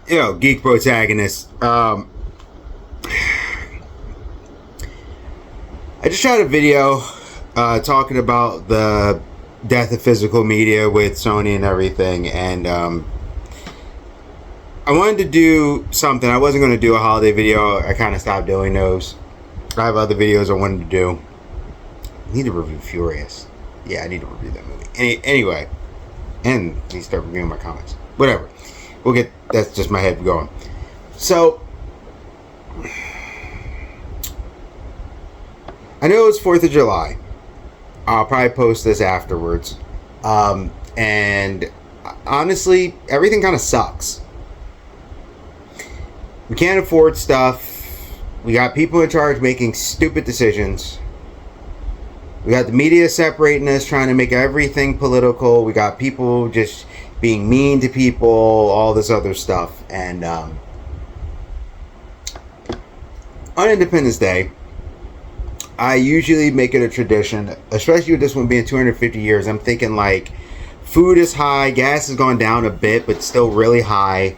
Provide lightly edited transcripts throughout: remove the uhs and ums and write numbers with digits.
Geek protagonist. I just shot a video talking about the death of physical media with Sony and everything, and I wanted to do something. I wasn't going to do a holiday video. I kind of stopped doing those. I have other videos I wanted to do. I need to review Furious. Yeah, I need to review that movie. Anyway, and I need to start reviewing my comics. Whatever. That's just my head going. So, I know it's 4th of July. I'll probably post this afterwards. And honestly, everything kind of sucks. We can't afford stuff. We got people in charge making stupid decisions. We got the media separating us, trying to make everything political. We got people just being mean to people, all this other stuff. And on Independence Day, I usually make it a tradition, especially with this one being 250 years. I'm thinking like food is high, gas has gone down a bit, but still really high.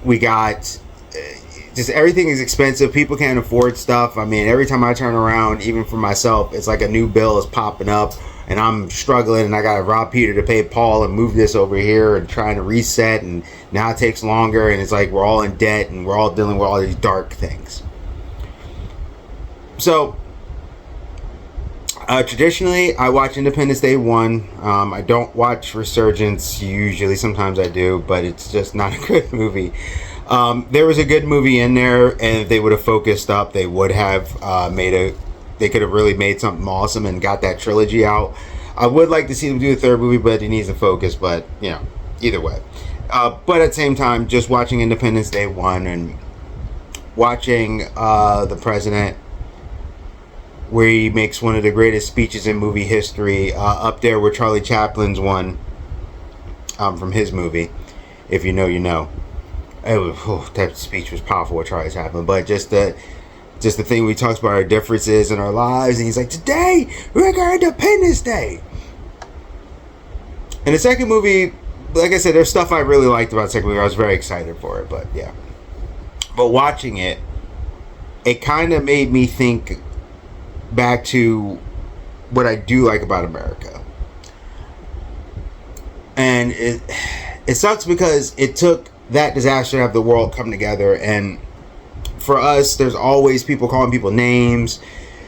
We got just everything is expensive. People can't afford stuff. I mean, every time I turn around, even for myself, it's like a new bill is popping up and I'm struggling and I got to rob Peter to pay Paul and move this over here and trying to reset, and now it takes longer and it's like we're all in debt and we're all dealing with all these dark things. So traditionally, I watch Independence Day 1. I don't watch Resurgence usually. Sometimes I do, but it's just not a good movie. There was a good movie in there, and if they would have focused up, they would have they could have really made something awesome and got that trilogy out. I would like to see them do a third movie, but it needs to focus. But, either way. But at the same time, just watching Independence Day 1 and watching the president, where he makes one of the greatest speeches in movie history, up there with Charlie Chaplin's one from his movie. If you know, you know. That speech was powerful with Charlie Chaplin. But just the thing we talks about our differences in our lives, and he's like, today we're going to Independence Day. And the second movie, like I said, there's stuff I really liked about the second movie. I was very excited for it, but yeah. But watching it, it kind of made me think back to what I do like about America. And it sucks because it took that disaster to have the world come together, and for us, there's always people calling people names,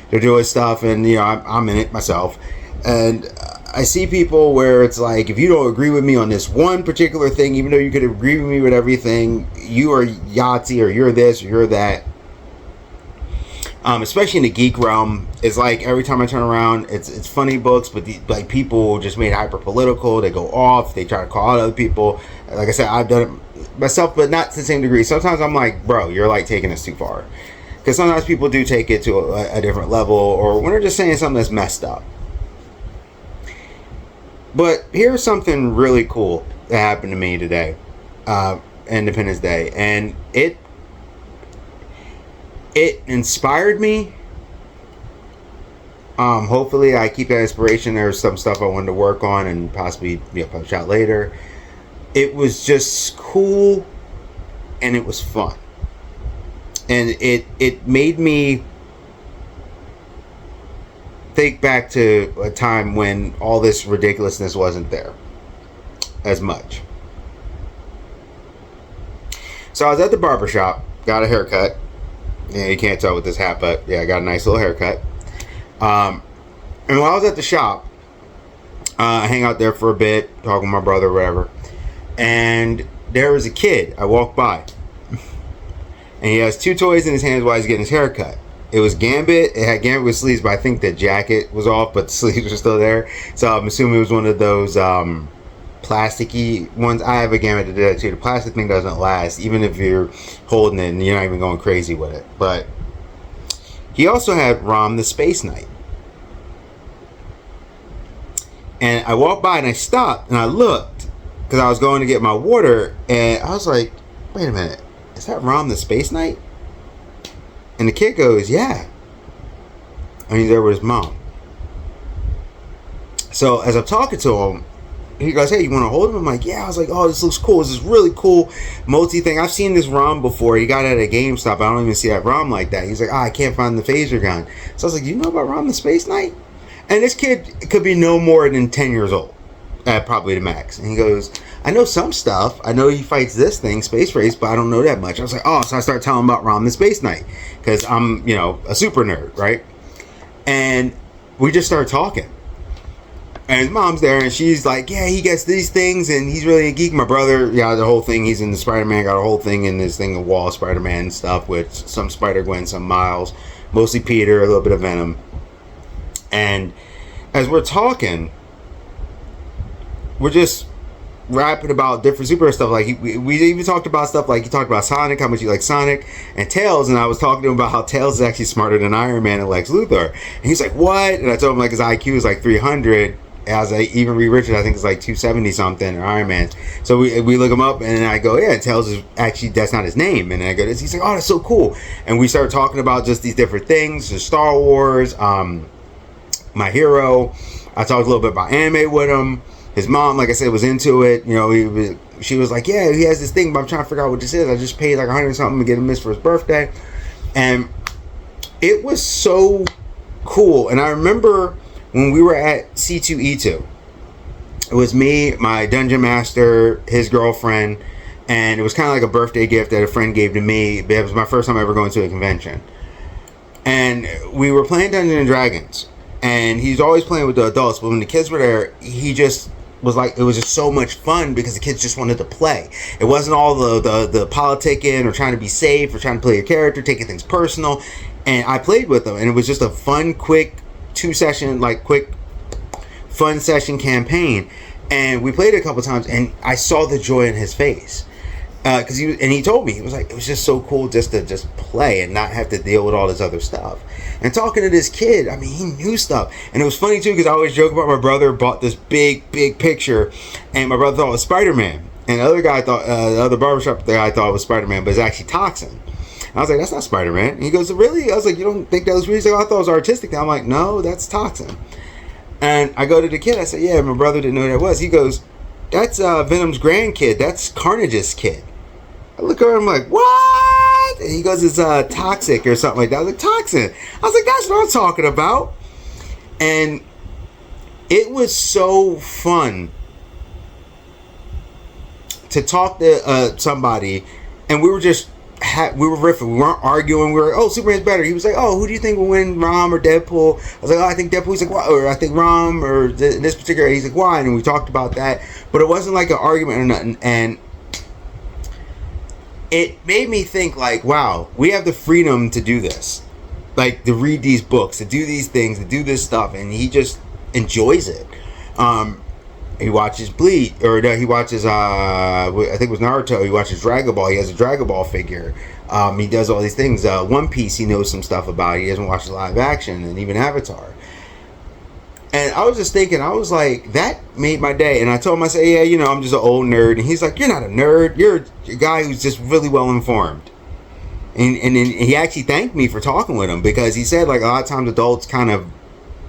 they're doing stuff, and I'm in it myself, and I see people where it's like, if you don't agree with me on this one particular thing, even though you could agree with me with everything, you are Yahtzee, or you're this, or you're that. Especially in the geek realm, it's like every time I turn around, it's funny books, but like people just made hyper political. They go off. They try to call out other people. Like I said, I've done it myself, but not to the same degree. Sometimes I'm like, bro, you're like taking this too far, because sometimes people do take it to a different level, or when they're just saying something that's messed up. But here's something really cool that happened to me today, Independence Day, and it inspired me. Hopefully I keep that inspiration. There's some stuff I wanted to work on and possibly publish out later. It was just cool and it was fun. And it made me think back to a time when all this ridiculousness wasn't there as much. So I was at the barbershop, got a haircut. Yeah, you can't tell with this hat, but yeah, I got a nice little haircut. And while I was at the shop, I hang out there for a bit, talking with my brother or whatever. And there was a kid. I walked by. And he has two toys in his hands while he's getting his haircut. It was Gambit. It had Gambit with sleeves, but I think the jacket was off, but the sleeves were still there. So I'm assuming it was one of those plasticky ones. I have a Gambit that did that too. The plastic thing doesn't last, even if you're holding it and you're not even going crazy with it. But he also had Rom the Space Knight. And I walked by and I stopped and I looked because I was going to get my water, and I was like, wait a minute, is that Rom the Space Knight? And the kid goes, yeah. And he's there with his mom. So as I'm talking to him, he goes, hey, you want to hold him? I'm like, yeah. I was like, oh, this looks cool. This is really cool multi thing. I've seen this ROM before. He got it at a GameStop. I don't even see that ROM like that. He's like, I can't find the phaser gun. So I was like, you know about ROM the Space Knight? And this kid could be no more than 10 years old, at probably the max. And he goes, I know some stuff. I know he fights this thing, Space Race, but I don't know that much. I was like, oh, so I started telling him about ROM the Space Knight, because I'm, a super nerd, right? And we just started talking. And his mom's there, and she's like, yeah, he gets these things, and he's really a geek. My brother, the whole thing, he's in the Spider-Man, got a whole thing in this thing of wall Spider-Man stuff with some Spider-Gwen, some Miles, mostly Peter, a little bit of Venom. And as we're talking, we're just rapping about different super stuff. Like, we even talked about stuff like, he talked about Sonic, how much you like Sonic, and Tails, and I was talking to him about how Tails is actually smarter than Iron Man and Lex Luthor. And he's like, what? And I told him, like, his IQ is like 300. As I even Reed Richards, I think it's like 270 something, or Iron Man. So we look him up, and I go, yeah, Tails is actually, that's not his name. And I go, he's like, oh, that's so cool. And we started talking about just these different things, the Star Wars, My Hero. I talked a little bit about anime with him. His mom, like I said, was into it. She was like, yeah, he has this thing, but I'm trying to figure out what this is. I just paid like 100 something to get him this for his birthday. And it was so cool. And I remember when we were at C2E2, it was me, my dungeon master, his girlfriend, and it was kind of like a birthday gift that a friend gave to me. But it was my first time ever going to a convention. And we were playing Dungeons and Dragons, and he's always playing with the adults, but when the kids were there, he just was like, it was just so much fun because the kids just wanted to play. It wasn't all the politicking or trying to be safe or trying to play your character, taking things personal. And I played with them, and it was just a fun, quick, 2-session, like quick fun session campaign. And we played it a couple times, and I saw the joy in his face, because he told me, he was like, it was just so cool just to just play and not have to deal with all this other stuff. And talking to this kid, I mean, he knew stuff. And it was funny too, because I always joke about my brother bought this big picture, and my brother thought it was Spider-Man, and the other guy thought, the other barbershop guy thought it was Spider-Man, but it's actually Toxin. I was like, that's not Spider-Man. And he goes, really? I was like, you don't think that was real? He's like, I thought it was artistic. And I'm like, no, that's Toxin. And I go to the kid. I said, yeah, my brother didn't know who that was. He goes, that's Venom's grandkid. That's Carnage's kid. I look over, I'm like, what? And he goes, it's Toxic or something like that. I was like, Toxin. I was like, that's what I'm talking about. And it was so fun to talk to somebody, and we were just we were riffing. We weren't arguing. We were, oh, Superman's better. He was like, oh, who do you think will win, Rom or Deadpool? I was like, oh, I think Deadpool. He's like, why? Or I think Rom, or in this particular. He's like, why? And we talked about that, but it wasn't like an argument or nothing. And it made me think, like, wow, we have the freedom to do this, like to read these books, to do these things, to do this stuff, and he just enjoys it. He watches Bleach, or no, he watches, I think it was Naruto. He watches Dragon Ball. He has a Dragon Ball figure. He does all these things. One Piece, he knows some stuff about. He doesn't watch live action, and even Avatar. And I was just thinking, I was like, that made my day. And I told him, I said, yeah, I'm just an old nerd. And he's like, you're not a nerd. You're a guy who's just really well informed. And then he actually thanked me for talking with him, because he said, like, a lot of times adults kind of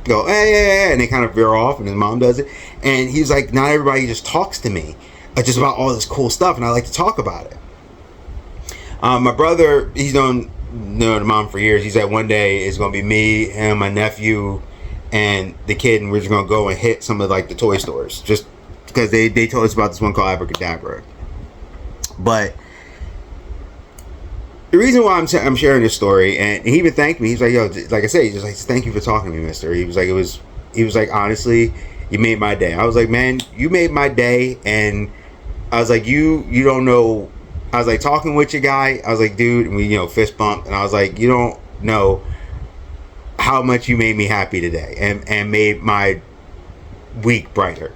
go, hey, and they kind of veer off, and his mom does it. And he's like, not everybody just talks to me just about all this cool stuff, and I like to talk about it. My brother, he's known the mom for years. He said one day it's going to be me and my nephew and the kid, and we're just going to go and hit some of like the toy stores, just because they told us about this one called Abracadabra. But the reason why I'm sharing this story, and he even thanked me. He's like, yo, like I said, he's just like, thank you for talking to me, mister. He was like, honestly, you made my day. I was like, man, you made my day. And I was like, you don't know. I was like, talking with your guy, I was like, dude, and we, fist bumped. And I was like, you don't know how much you made me happy today, and made my week brighter.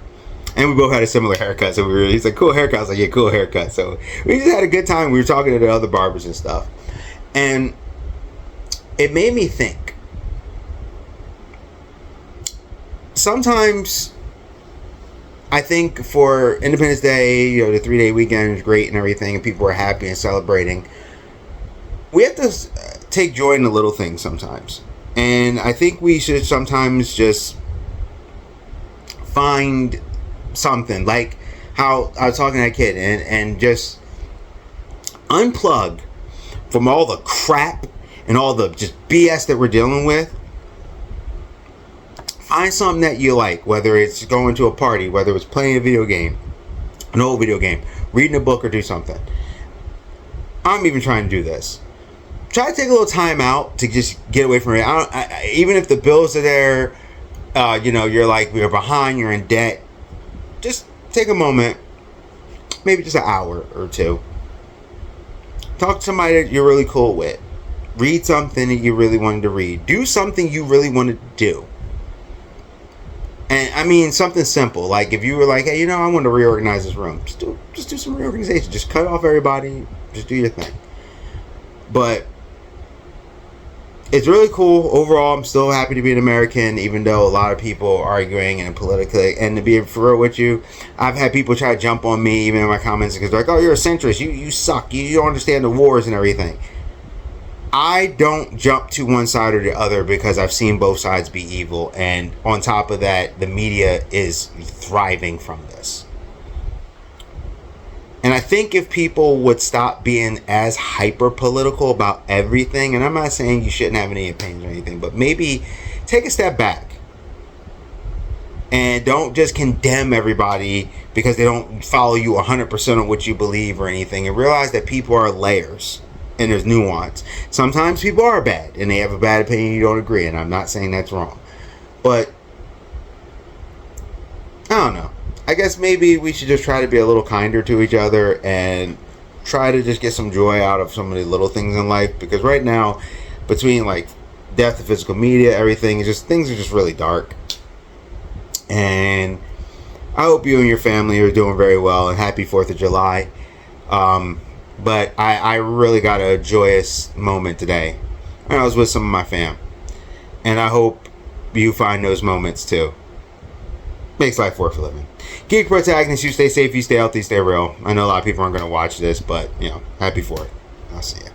And we both had a similar haircut, so he's like, cool haircut. I was like, yeah, cool haircut. So we just had a good time. We were talking to the other barbers and stuff. And it made me think. Sometimes I think for Independence Day, the 3-day weekend is great and everything, and people are happy and celebrating. We have to take joy in the little things sometimes. And I think we should sometimes just find something like how I was talking to that kid, and just unplug from all the crap and all the just BS that we're dealing with. Find something that you like, whether it's going to a party, whether it's playing a video game, an old video game, reading a book, or do something. I'm even trying to do this. Try to take a little time out to just get away from it. Even if the bills are there, you're behind, you're in debt. Just take a moment, maybe just an hour or two. Talk to somebody that you're really cool with. Read something that you really wanted to read. Do something you really wanted to do. And I mean something simple, like if you were like, hey, I want to reorganize this room. Just do some reorganization. Just cut off everybody. Just do your thing. But it's really cool. Overall, I'm still happy to be an American, even though a lot of people are arguing and politically. And to be for real with you, I've had people try to jump on me, even in my comments, because they're like, oh, you're a centrist. You suck. You don't understand the wars and everything. I don't jump to one side or the other because I've seen both sides be evil. And on top of that, the media is thriving from this. And I think if people would stop being as hyper political about everything, and I'm not saying you shouldn't have any opinions or anything, but maybe take a step back and don't just condemn everybody because they don't follow you 100% on what you believe or anything, and realize that people are layers and there's nuance. Sometimes people are bad and they have a bad opinion, you don't agree, and I'm not saying that's wrong. But I don't know. I guess maybe we should just try to be a little kinder to each other and try to just get some joy out of some of the little things in life, because right now, between like death to physical media, everything is just, things are just really dark. And I hope you and your family are doing very well, and happy 4th of July. But I really got a joyous moment today. I was with some of my fam. And I hope you find those moments too. Makes life worth living. Geek Protagonist, you stay safe, you stay healthy, stay real. I know a lot of people aren't going to watch this, but, happy 4th. I'll see you.